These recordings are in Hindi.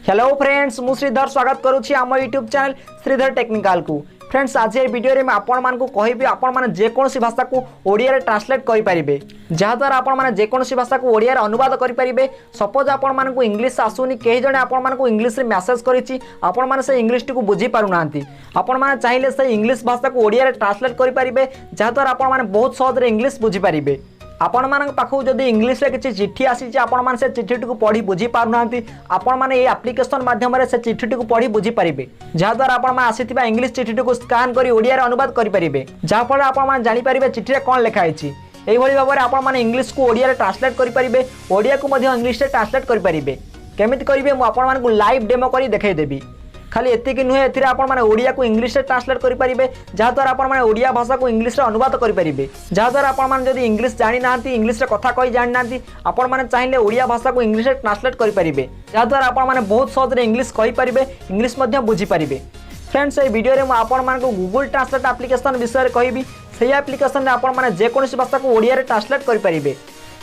हेलो फ्रेंड्स, मु श्रीधर स्वागत करुच्ची आम यूट्यूब चैनल श्रीधर टेक्निकल को। फ्रेंड्स, आज ये वीडियो में आपण मानकु कहिबी आपण माने जेकोसी भाषा को ओडिया रे ट्रांसलेट करि परिबे, जहा द्वारा आपण माने जेकोसी भाषा को ओडिया रे अनुवाद करि परिबे। सपोज आपण मानकु इंग्लिश आसुनी, केही जणे आपण मानकु इंग्लिश रे मेसेज करिछि, आपण माने से इंग्लिश टिकु बुझी पारु नांती, आपण माने चाहिले से इंग्लिश भाषा को ओडिया रे ट्रांसलेट करि परिबे, जहा द्वारा आपण माने बहुत सहज रे इंग्लिश बुझी परिबे। आपण मान पाखु जदि इंग्लिश रे किछि चिट्ठी आसी जे आपण मान से चिट्ठी को पढ़ी बुझी पारु नांती, आपण मान ए एप्लिकेशन माध्यम रे से चिट्ठी को पढ़ी बुझी परिबे, जहा द्वारा आपण मान आसीथिबा इंग्लिश चिट्ठी को स्कैन करी ओडिया रे अनुवाद करि परिबे, जहा फल आपण मान जानि परिबे चिट्ठी रे कोन लिखा आइछि। एही भली भाबरे आपण मान इंग्लिश को ओडिया रे ट्रांसलेट करि परिबे, ओडिया को मध्ये इंग्लिश रे ट्रांसलेट करि परिबे। केमिति करिवे मु आपण मान को लाइव डेमो करी देखाई देबी। खाली एतिक नुहे, एथिरे आपण माने ओडिया को इंग्लिश रे ट्रांसलेट करि परिबे, जहा द्वारा आपण माने ओडिया भाषा को इंग्लिश रे अनुवाद करि परिबे। जहा द्वारा आपण माने जदि इंग्लिश जानि नांती, इंग्लिश रे कथा कहि जानि नांती, आपण माने चाहिले ओडिया भाषा को इंग्लिश रे ट्रांसलेट करि परिबे, जहा द्वारा आपण माने बहुत सहज रे इंग्लिश कहि परिबे, इंग्लिश मध्ये बुझी परिबे। फ्रेंड्स, ए वीडियो रे मु आपण मान को गूगल ट्रांसलेट एप्लिकेशन विषय रे कहिबी। सेही एप्लिकेशन रे आपण माने जे कोनोसी भाषा को ओडिया रे ट्रांसलेट करि परिबे।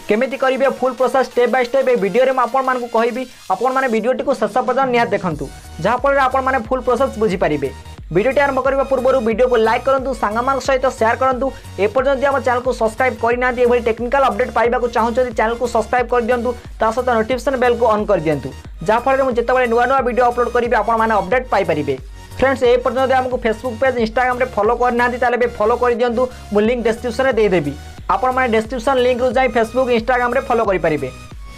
केमिति करिवे full process step by step A video रे आपण मान को कहिबी। आपण माने वीडियोटी को शेष पर्यंत निहात देखंतु, जहा फल रे आपण माने फुल प्रोसेस बुझी परिबे। वीडियोटी आरंभ करबा पूर्व वीडियो को लाइक करंतु, सांगमान सहित शेयर करंतु। ए पर्यंत हम चैनल को सब्सक्राइब करना एभली टेक्निकल अपडेट पाइबा को चाहूछथि, चैनल को सब्सक्राइब कर दियंतु, ता सहित नोटिफिकेशन बेल को ऑन कर दियंतु, जहा फल रे मु जेतेबेले नुवा नुवा वीडियो अपलोड करिबे आपण माने अपडेट पाइ परिबे। फ्रेंड्स, ए पर्यंत हमको फेसबुक पेज इंस्टाग्राम रे फॉलो करना ताले फॉलो कर दियंतु, मु लिंक डिस्क्रिप्शन रे दे देबी। आपण माने डिस्क्रिप्शन लिंक रु जाई फेसबुक इंस्टाग्राम रे फॉलो करि परिबे।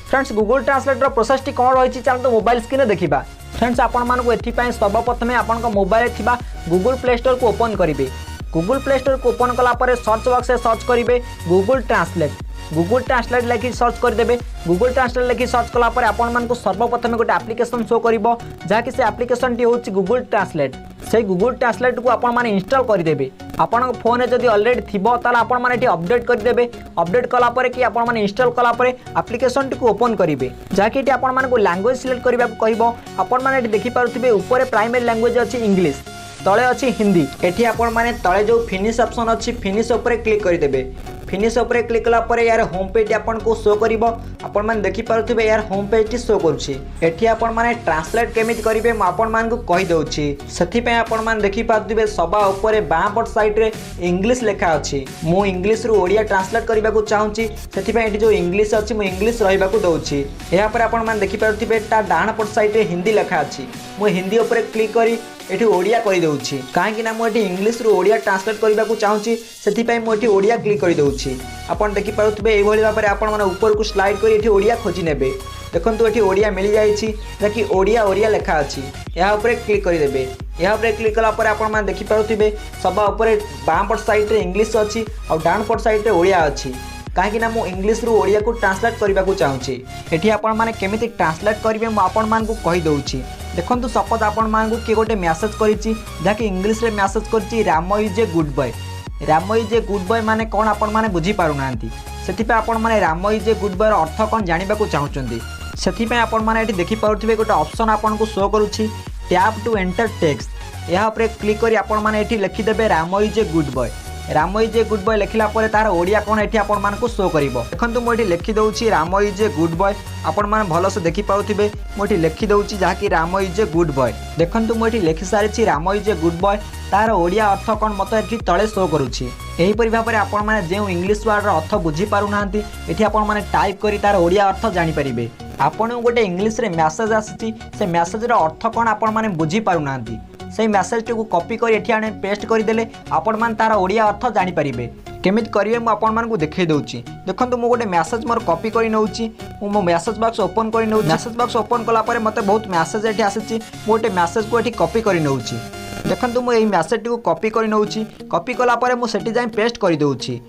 फ्रेंड्स, गूगल ट्रांसलेटर प्रोसेस टी कोन रहिछि चल तो मोबाइल स्क्रीन रे देखिबा। फ्रेंड्स, आपण मानको एथि पय सर्वप्रथमे आपण को मोबाइल रे थिबा गूगल प्ले स्टोर को ओपन करिवे। गूगल प्ले स्टोर को ओपन कला परे सर्च बॉक्स से सर्च करिवे गूगल ट्रांसलेट। गूगल ट्रांसलेट लिखि सर्च कर देबे। गूगल ट्रांसलेट लिखि सर्च कला परे आपण मानको सर्वप्रथमे गोटे एप्लिकेशन शो करिवो, जहा कि से एप्लिकेशन टी होछि गूगल ट्रांसलेट। से गूगल ट्रांसलेट को आपण माने इंस्टॉल कर देबे। आपण फोन रे जदी ऑलरेडी थिबो ताला आपण माने टी अपडेट कर देबे। अपडेट कला परे कि आपण माने इंस्टॉल कला परे एप्लिकेशन टी को ओपन करिवे, जहा कि टी आपण माने को लैंग्वेज सिलेक्ट करबा को कहबो। आपण माने टी देखि पारुथिबे ऊपर प्राइमरी लैंग्वेज अछि इंग्लिश, तळे अछि हिंदी। एठी आपण माने तळे जो फिनिश ऑप्शन अछि फिनिश ऊपर क्लिक कर देबे। फिनिश ऊपर क्लिक कला परे यार होम पेज आपन को शो करिवो। आपण माने देखि पारुथिबे यार होम पेज टी शो करूछि। एठी आपण माने ट्रांसलेट केमिति करिवे म आपण मान को कहि दउछि। सेथि पे आपण माने देखि पारुथिबे सबा ऊपर बाँ पट साइड रे इंग्लिश लेखा अछि। मु इंग्लिश रु ओडिया ट्रांसलेट करबा को चाहूछि, सेथि पे एठी जो इंग्लिश अछि मु इंग्लिश रहबा को दउछि। एहा पर आपण माने देखि पारुथिबे ता डाहाण पट साइड रे हिंदी लेखा अछि। मु हिंदी ऊपर क्लिक करी एठी ओडिया करि दउछि, काहे ना मु एठी इंग्लिश रु ओडिया ट्रांसलेट करबा को चाहूछि, सेथि पे मु एठी ओडिया क्लिक करि दउछि। आपण देखि पारुथिबे एई भली भाबरे आपण माने ऊपर को स्लाइड करी एठी ओडिया खोजि नेबे। देखंतु एठी ओडिया मिलि जाइछि, जेकि ओडिया ओडिया लेखा अछि। एहा ऊपर क्लिक करि देबे। एहा ऊपर क्लिक कला पर आपण माने देखि पारुथिबे सबा ऊपर बाँ पट साइड रे इंग्लिश अछि और डाहाण पट साइड रे ओडिया अछि, काहे ना मु इंग्लिश रु ओडिया को ट्रांसलेट करबा को चाहूछि। एठी आपण माने केमिति ट्रांसलेट करिवे मु आपण मान को कहि दउछि। देखंतु सपोज आपण मान को के गोटे मेसेज करिछि, जाकि इंग्लिश रे मेसेज करिछि Ram is a good boy. Ram is a good boy माने कोन आपण माने बुझी पारु नांती। सेथि पे आपण माने Ram is a good boy रो अर्थ कोन जानिबा को चाहुचंदी। सेथि पे आपण माने एठी देखि पारुथिबे गोटे ऑप्शन आपण को शो करूछि टैप टू एंटर टेक्स्ट। एहा ऊपर क्लिक करी आपण माने एठी लिखि देबे Ram is a good boy. Ram is a good boy लिखला परे तार ओडिया कोन एठी आपण मान को शो करिवो। देखंतु मु एठी लिखि दउछि Ram is a good boy. आपण मान भलो से देखि पाउथिबे मु एठी लिखि दउछि जहा कि Ram is a good boy. देखंतु मु एठी लिखि सारिछि Ram is a good boy, तार ओडिया अर्थ कोन मते एठी तळे शो करूछि। एही परि भाबरे आपण माने जे इंग्लिश वर्ड रो अर्थ बुझी पारु नांती, एठी आपण माने टाइप करी तार ओडिया अर्थ जानि परिबे। आपण गोटे इंग्लिश रे मेसेज आसीछि, से मेसेज रो अर्थ कोन आपण माने बुझी पारु नांती, से मेसेज टी को कॉपी कर एठी आने पेस्ट कर देले आपण मान तार ओडिया अर्थ जानि परिबे। केमिति करिवे मु आपण मान को देखै दउछि। देखंतु मु गोटे मेसेज मोर कॉपी करि नउछि। मु मेसेज बॉक्स ओपन करि नउछि। मेसेज बॉक्स ओपन कला परे मते बहुत मेसेज एठी आसीछि। मु गोटे मेसेज को एठी कॉपी करि नउछि। देखंतु मु एई मेसेज टी को कॉपी करि नउछि। कॉपी कला परे मु सेठी जाई पेस्ट करि दउछि।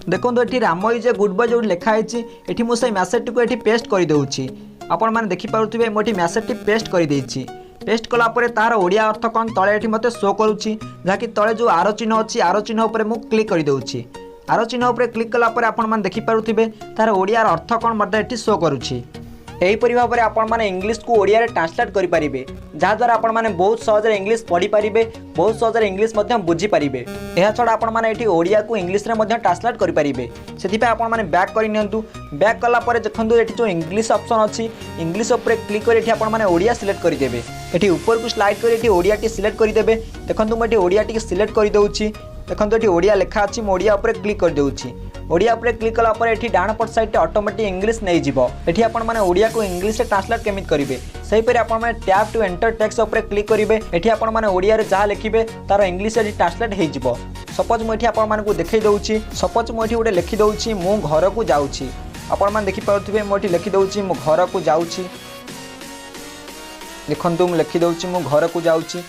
देखंतु एठी Ram is a good boy जो लेखा आइछि, एठी मु से मेसेज टी को एठी पेस्ट करि दउछि। आपण माने देखि पारुथिबे मु एठी मेसेज टी पेस्ट करि देछि। पेस्ट कला परे तार ओडिया अर्थ कोन तळे एठी मते शो करूछि, जाकि तळे जो आरो चिन्ह अछि आरो चिन्ह ऊपर मु क्लिक करि दउछि। आरो चिन्ह ऊपर क्लिक कला परे आपण मान देखि पारुथिबे तार ओडिया अर्थ कोन मते एठी शो करूछि। एहीपरि भाव में आपण मैंने इंग्लीश को ओडिया रे ट्रांसलेट करि परिबे जहाँद्वारा आपण मैंने बहुत सहज इंग्लीश पढ़ी पारिबे बहुत सहज इंग्लीश बुझी पारिबे। यह छड़ा आपण मैंने एठी ओडिया को इंग्लीश रे ट्रांसलेट करि परिबे। सेथिपे आपण मैंने बैक करि नियंतु। बैक कला परे देखंतु एठी जो इंग्लीश ऑप्शन अछि इंग्लीश ऊपर क्लिक करि एठी आपण मैंने ओडिया सिलेक्ट करि देबे। एठी ऊपर को स्लाइड करि एठी ओडिया टी सिलेक्ट करि देबे। देखंतु म एठी ओडिया टी सिलेक्ट करि दउछि। देखंतु एठी ओडिया लेखा अछि म ओडिया ऊपर क्लिक कर दउछि। ओडिया ऊपर क्लिक कला पर एठी डाण पट साइड ऑटोमेटिक इंग्लीश नहीं जीवो। एठी आपण माने ओडिया को इंग्लीश रे ट्रांसलेट केमित करिवे सही परे आपण माने टैब टू एंटर टेक्स्ट ऊपर क्लिक करिवे। एठी आपण माने ओडिया रे जहा लिखिबे तार इंग्लीश रे ट्रांसलेट हे जीवो। सपोज म एठी आपण माने को देखै दउछि। सपोज म एठी गोटे लिखि दउछि मु घर को जाउछि। आपण माने देखि पाउथिबे म एठी लिखि दउछि मु घर को जाउछि। देखंतु म लिखि दउछि मु घर को जाउछि।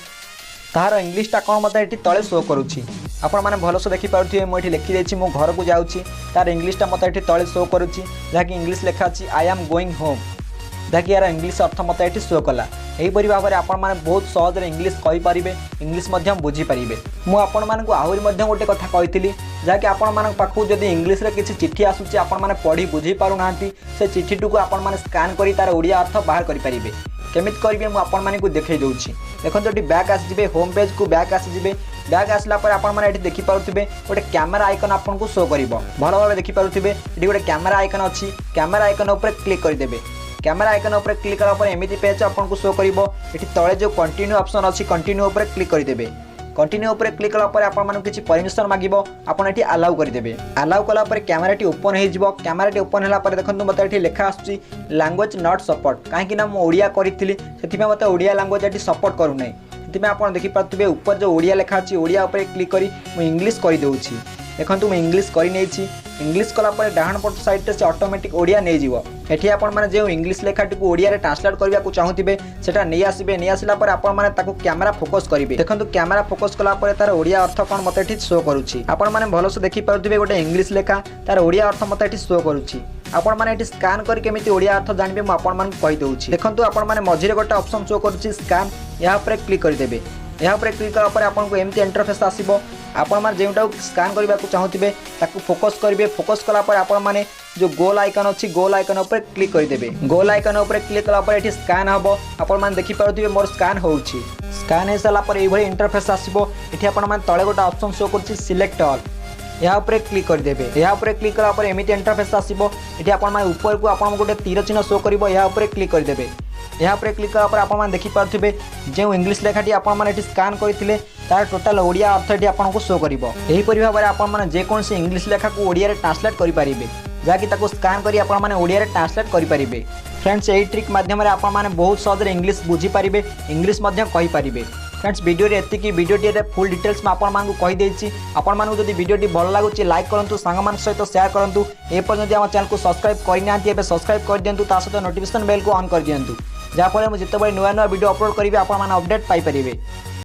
तार इंग्लीश टा कोन मते एठी तळे शो करूछि। आपण माने भलस देखि पाउथिबे म एठी लिखि देछि मु घर को जाउछि। तार इंग्लीश टा मते एठी तळे शो करूछि जाकि इंग्लीश लेखा अछि आई एम गोइंग होम जाकि यार इंग्लीश अर्थ मते एठी शो कला। एही परि भाबरे आपण माने बहुत सहज रे इंग्लीश कहि पारिबे इंग्लीश मध्यम बुझी पारिबे। मु आपण माने को आहुरी मध्यम गोटे कथा कहितली जाकि आपण माने पाखु जदी इंग्लीश रे किछि चिट्ठी आसुछि आपण माने पढी बुझी पारु नांती से चिट्ठी टुकु आपण माने स्कैन करी तार ओडिया अर्थ बाहर करि पारिबे। केमित करिवे मु आपण माने को देखै दउछि। देखन जदी बैक आसी जिवे होम पेज को बैक आसी जिवे। बैक आसला पर आपण माने एठी देखि पारुथिबे गोटे कैमरा आइकन आपन को शो करिवो। भलो भाबे देखि पारुथिबे एठी गोटे कैमरा आइकन अछि। कैमरा आइकन ऊपर क्लिक कर देबे। कैमरा आइकन ऊपर क्लिक करा पर एमिति पेज आपन को शो करिवो। एठी तळे जो कंटिन्यू ऑप्शन अछि कंटिन्यू ऊपर क्लिक कर देबे। कंटिन्यू ऊपर क्लिक कला पर आपण माने किछि परमिशन मागिबो आपण एठी अलाउ कर देबे। अलाउ कला पर कैमराटी ओपन हे जिवो। कैमराटी ओपन होला पर देखंतु मते एठी लेखा आछी लैंग्वेज नॉट सपोर्ट काहे कि ना म ओडिया करिथिली सेथिमे मते ओडिया लैंग्वेज एठी सपोर्ट करू नै। सेथिमे आपण देखि पाथुबे ऊपर जो ओडिया लेखा आछी ओडिया ऊपर क्लिक करी म इंग्लिश करि दउछि। देखंतु म इंग्लिश करि नैछि। इंग्लिश कला पर डाहण पट साइड से ऑटोमेटिक ओडिया नै जिवो। एठी आपण माने जे इंग्लिश लेखाटी को ओडिया रे ट्रांसलेट करबा को चाहुथिबे सेटा नै आसीबे। नै आसिला पर आपण माने ताको कैमरा फोकस करिवे। देखंतु कैमरा फोकस कला पर तार ओडिया अर्थ कोन मते एठी शो करूछि। आपण माने भलस देखि पाउथिबे गोटे इंग्लिश लेखा तार ओडिया अर्थ मते एठी शो करूछि। आपण माने एठी स्कैन करी केमिति ओडिया अर्थ जानिबे म आपण माने कहि दउछि। देखंतु आपण माने मझिरे गोटे ऑप्शन शो करूछि स्कैन या ऊपर क्लिक कर देबे। या ऊपर क्लिक कला पर आपण को एमती इंटरफेस आसीबो। आपण माने जेउटा स्कैन करबा को चाहुथिबे ताको फोकस करिवे। फोकस कला पर आपण माने जो गोल आइकन अछि गोल आइकन ऊपर क्लिक कर देबे। गोल आइकन ऊपर क्लिक कला पर एठी स्कैन हबो। आपण माने देखि पारुथिबे मोर स्कैन होउछि। स्कैन हे साला पर एई भली इंटरफेस आसीबो। एठी आपण माने तळे गोटा ऑप्शन शो करछि सिलेक्ट ऑल या ऊपर क्लिक कर देबे। या ऊपर क्लिक कला पर एमिति इंटरफेस आसीबो। एठी आपण माने ऊपर को आपण गोटे तीर चिन्ह शो करिवो या ऊपर क्लिक कर देबे। या ऊपर क्लिक कला पर आपण माने देखि पारुथिबे जे इंग्लिश लेखाटी आपण माने एठी स्कैन करथिले तार टोटल ओडिया अर्थ एठी आपण को शो करिवो। एही परि भाबरे आपण माने जे कोनसी इंग्लिश लेखा को ओडिया रे ट्रांसलेट करि पारिबे जाकि ताको स्कैन करी आपण माने ओडिया रे ट्रांसलेट करि पारिबे। फ्रेंड्स एही ट्रिक माध्यम रे आपण माने बहुत सहज रे इंग्लिश बुझी पारिबे इंग्लिश मध्य कहि पारिबे। फ्रेंड्स वीडियो रे एतिकी वीडियो रे फुल डिटेल्स में आपण मानकु कहि देछि। आपण मानकु जदि वीडियो टी भल लागुछि लाइक करंतु सांग मान सहित शेयर करंतु। ए पर जदि हम चैनल को सब्सक्राइब करि नांती एबे सब्सक्राइब कर दियंतु ता सहित नोटिफिकेशन बेल को ऑन कर दियंतु जा फले मु जेतेबेले नुवा नुवा वीडियो अपलोड करिवे आपण माने अपडेट पाई परिबे।